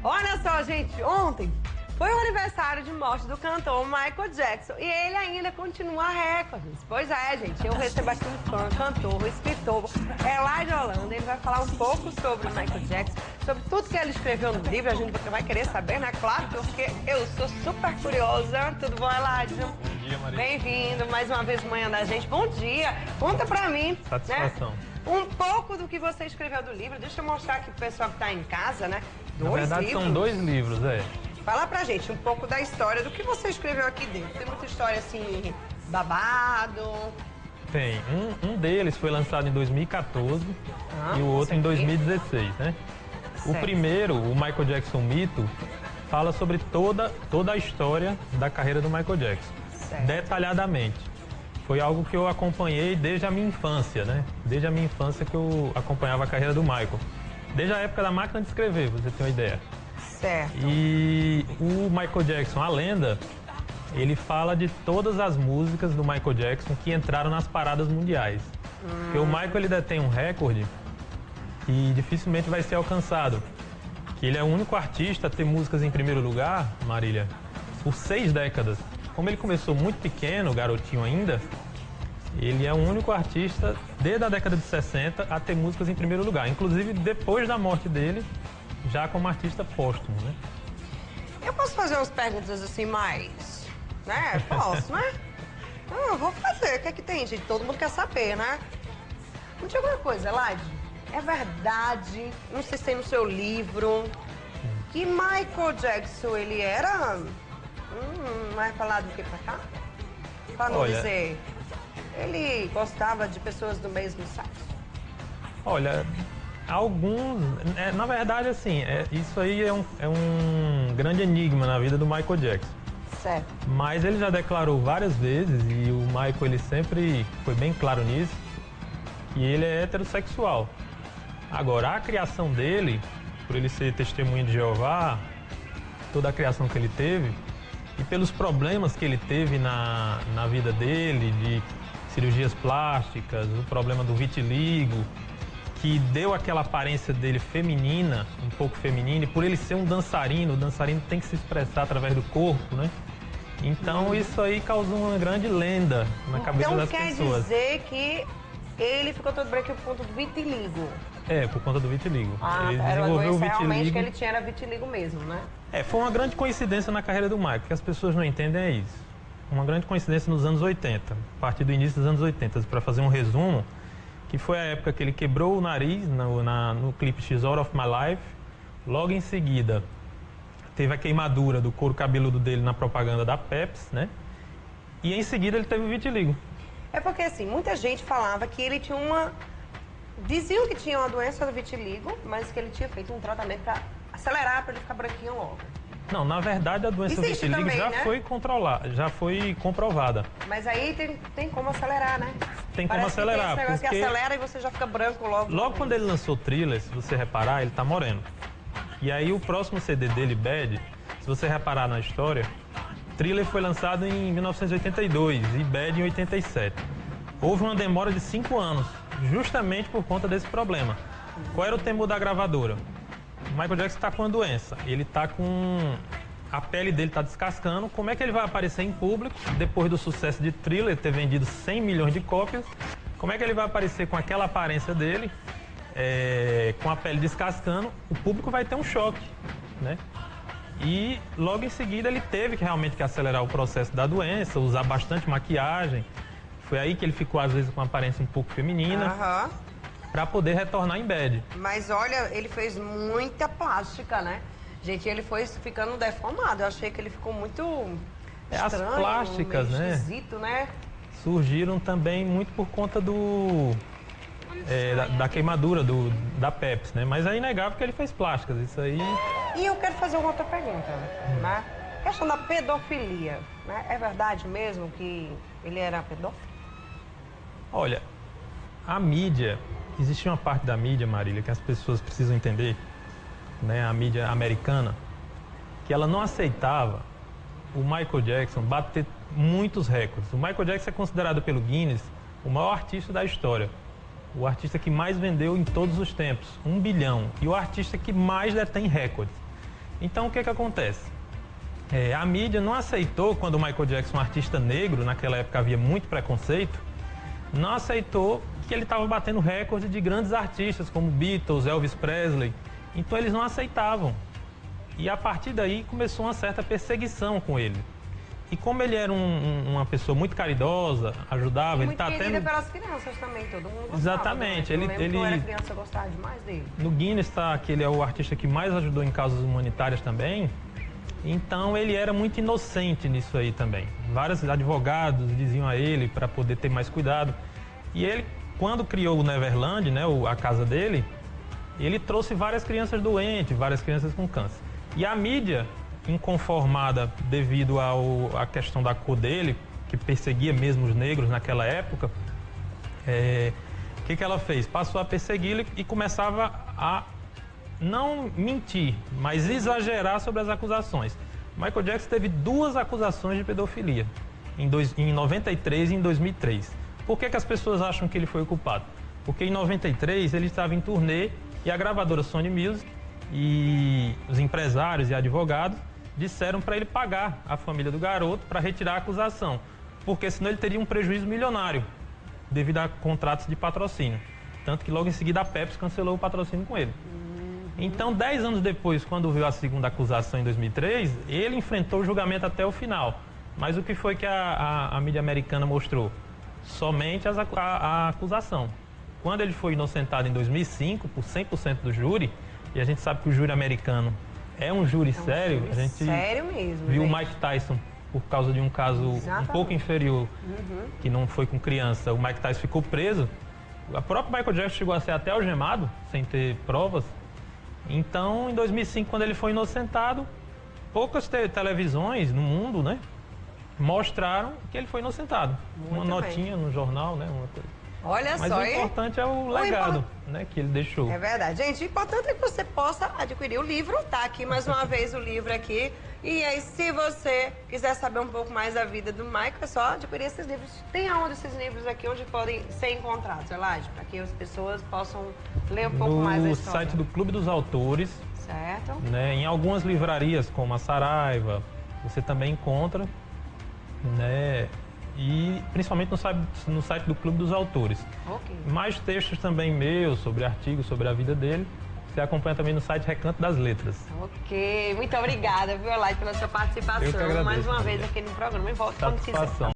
Olha só, gente, ontem foi o aniversário de morte do cantor Michael Jackson e ele ainda continua recordes. Pois é, gente, eu recebo aqui um fã, cantor, escritor, lá de Holanda. Ele vai falar um pouco sobre o Michael Jackson, sobre tudo que ele escreveu no livro. A gente vai querer saber, né? Claro, porque eu sou super curiosa. Tudo bom, Eladio? Bom dia, Maria. Bem-vindo mais uma vez manhã da gente. Bom dia. Conta pra mim, satisfação, né? Um pouco do que você escreveu do livro. Deixa eu mostrar aqui pro pessoal que tá em casa, né? Na verdade, são 2 livros, Fala pra gente um pouco da história, do que você escreveu aqui dentro. Tem muita história, assim, babado? Tem. Um deles foi lançado em 2014 e o outro em 2016, né? Certo. O primeiro, o Michael Jackson Mito, fala sobre toda a história da carreira do Michael Jackson, detalhadamente. Foi algo que eu acompanhei desde a minha infância, né? Desde a minha infância que eu acompanhava a carreira do Michael. Desde a época da máquina de escrever, pra você ter uma ideia. Certo. E o Michael Jackson, a lenda, ele fala de todas as músicas do Michael Jackson que entraram nas paradas mundiais. Porque o Michael, ele detém um recorde que dificilmente vai ser alcançado. Que ele é o único artista a ter músicas em primeiro lugar, Marília, por 6 décadas. Como ele começou muito pequeno, garotinho ainda, ele é o único artista, desde a década de 60, a ter músicas em primeiro lugar. Inclusive, depois da morte dele, já como artista póstumo, né? Eu posso fazer umas perguntas assim mais, né? Posso, né? Eu vou fazer. O que é que tem, gente? Todo mundo quer saber, né? Me diga uma coisa, Eladio. É verdade, não sei se tem no seu livro, que Michael Jackson, ele era... mais pra lá do que pra cá? Pra não dizer... Ele gostava de pessoas do mesmo sexo? Olha... Alguns, na verdade, assim, isso aí é um grande enigma na vida do Michael Jackson. Certo. Mas ele já declarou várias vezes, e o Michael, ele sempre foi bem claro nisso, que ele é heterossexual. Agora, a criação dele, por ele ser testemunha de Jeová, toda a criação que ele teve, e pelos problemas que ele teve na vida dele, de cirurgias plásticas, o problema do vitiligo, que deu aquela aparência dele feminina, um pouco feminina, e por ele ser um dançarino, o dançarino tem que se expressar através do corpo, né? Então isso aí causou uma grande lenda na cabeça das pessoas. Então quer dizer que ele ficou todo branco por conta do vitiligo? Por conta do vitiligo. Ele desenvolveu o vitiligo. Realmente que ele tinha era vitiligo mesmo, né? Foi uma grande coincidência na carreira do Michael, que as pessoas não entendem é isso. Uma grande coincidência nos anos 80, a partir do início dos anos 80, para fazer um resumo, que foi a época que ele quebrou o nariz no clipe She's Out of My Life. Logo em seguida, teve a queimadura do couro cabeludo dele na propaganda da Pepsi, né? E em seguida ele teve o vitiligo. É porque, assim, muita gente falava que ele tinha uma... Diziam que tinha uma doença do vitiligo, mas que ele tinha feito um tratamento para acelerar, para ele ficar branquinho logo. Não, na verdade a doença do vitiligo também, foi controlada, já foi comprovada. Mas aí tem como acelerar, né? Tem como acelerar, tem esse negócio que acelera e você já fica branco logo. Logo quando ele lançou Thriller, se você reparar, ele tá moreno. E aí o próximo CD dele, Bad, se você reparar na história, Thriller foi lançado em 1982 e Bad em 87. Houve uma demora de 5 anos, justamente por conta desse problema. Qual era o temor da gravadora? O Michael Jackson está com uma doença, ele tá com... A pele dele está descascando. Como é que ele vai aparecer em público depois do sucesso de Thriller ter vendido 100 milhões de cópias? Como é que ele vai aparecer com aquela aparência dele, com a pele descascando? O público vai ter um choque, né? E logo em seguida ele teve que realmente acelerar o processo da doença, usar bastante maquiagem. Foi aí que ele ficou às vezes com uma aparência um pouco feminina, para poder retornar em Bad. Mas olha, ele fez muita plástica, né? Gente, ele foi ficando deformado. Eu achei que ele ficou muito estranho, as plásticas, meio esquisito, né? Surgiram também muito por conta da queimadura da Pepsi, né? Mas é inegável que ele fez plásticas, isso aí... E eu quero fazer uma outra pergunta, né? A questão da pedofilia, né? É verdade mesmo que ele era pedófilo? Olha, a mídia... Existe uma parte da mídia, Marília, que as pessoas precisam entender, né, a mídia americana, que ela não aceitava o Michael Jackson bater muitos recordes. O Michael Jackson é considerado pelo Guinness o maior artista da história. O artista que mais vendeu em todos os tempos, 1 bilhão. E o artista que mais detém recordes. Então, o que acontece? A mídia não aceitou, quando o Michael Jackson, um artista negro, naquela época havia muito preconceito, não aceitou que ele estava batendo recorde de grandes artistas, como Beatles, Elvis Presley. Então, eles não aceitavam. E, a partir daí, começou uma certa perseguição com ele. E como ele era uma pessoa muito caridosa, ajudava, E ele muito tá querida tendo... pelas crianças também, todo mundo gostava. Exatamente. Né? Eu lembro que eu era criança, eu gostava demais dele. No Guinness está que ele é o artista que mais ajudou em causas humanitárias também. Então ele era muito inocente nisso aí também. Vários advogados diziam a ele para poder ter mais cuidado. E ele, quando criou o Neverland, né, a casa dele, ele trouxe várias crianças doentes, várias crianças com câncer. E a mídia, inconformada devido à questão da cor dele, que perseguia mesmo os negros naquela época, o que ela fez? Passou a persegui-lo e começava a não mentir, mas exagerar sobre as acusações. Michael Jackson teve 2 acusações de pedofilia, em 93 e em 2003. Por que as pessoas acham que ele foi o culpado? Porque em 93 ele estava em turnê e a gravadora Sony Music e os empresários e advogados disseram para ele pagar a família do garoto para retirar a acusação, porque senão ele teria um prejuízo milionário devido a contratos de patrocínio. Tanto que logo em seguida a Pepsi cancelou o patrocínio com ele. Então, 10 anos depois, quando veio a segunda acusação em 2003, ele enfrentou o julgamento até o final. Mas o que foi que a mídia americana mostrou? Somente a acusação. Quando ele foi inocentado em 2005, por 100% do júri, e a gente sabe que o júri americano é um júri sério, júri a gente sério mesmo, viu o gente. Mike Tyson, por causa de um caso um pouco inferior, que não foi com criança, o Mike Tyson ficou preso. O próprio Michael Jackson chegou a ser até algemado, sem ter provas. Então, em 2005, quando ele foi inocentado, poucas televisões no mundo, né, mostraram que ele foi inocentado. Muito uma notinha no jornal, né, uma coisa. Olha Mas só, o importante é o legado, né, que ele deixou. É verdade. Gente, o importante é que você possa adquirir o livro. Tá aqui mais uma vez o livro aqui. E aí, se você quiser saber um pouco mais da vida do Michael, é só adquirir esses livros. Tem aonde esses livros aqui, onde podem ser encontrados, Elaide? Para que as pessoas possam ler um pouco mais da No história. site do Clube dos Autores, Certo. né, em algumas livrarias, como a Saraiva, você também encontra, né, e principalmente no site do Clube dos Autores. Ok. Mais textos também meus, sobre artigos, sobre a vida dele, você acompanha também no site Recanto das Letras. Ok. Muito obrigada, viu, Elaide, pela sua participação. Eu que agradeço, Mais uma Maria. vez aqui no programa. E volta quando quiser. Satisfação.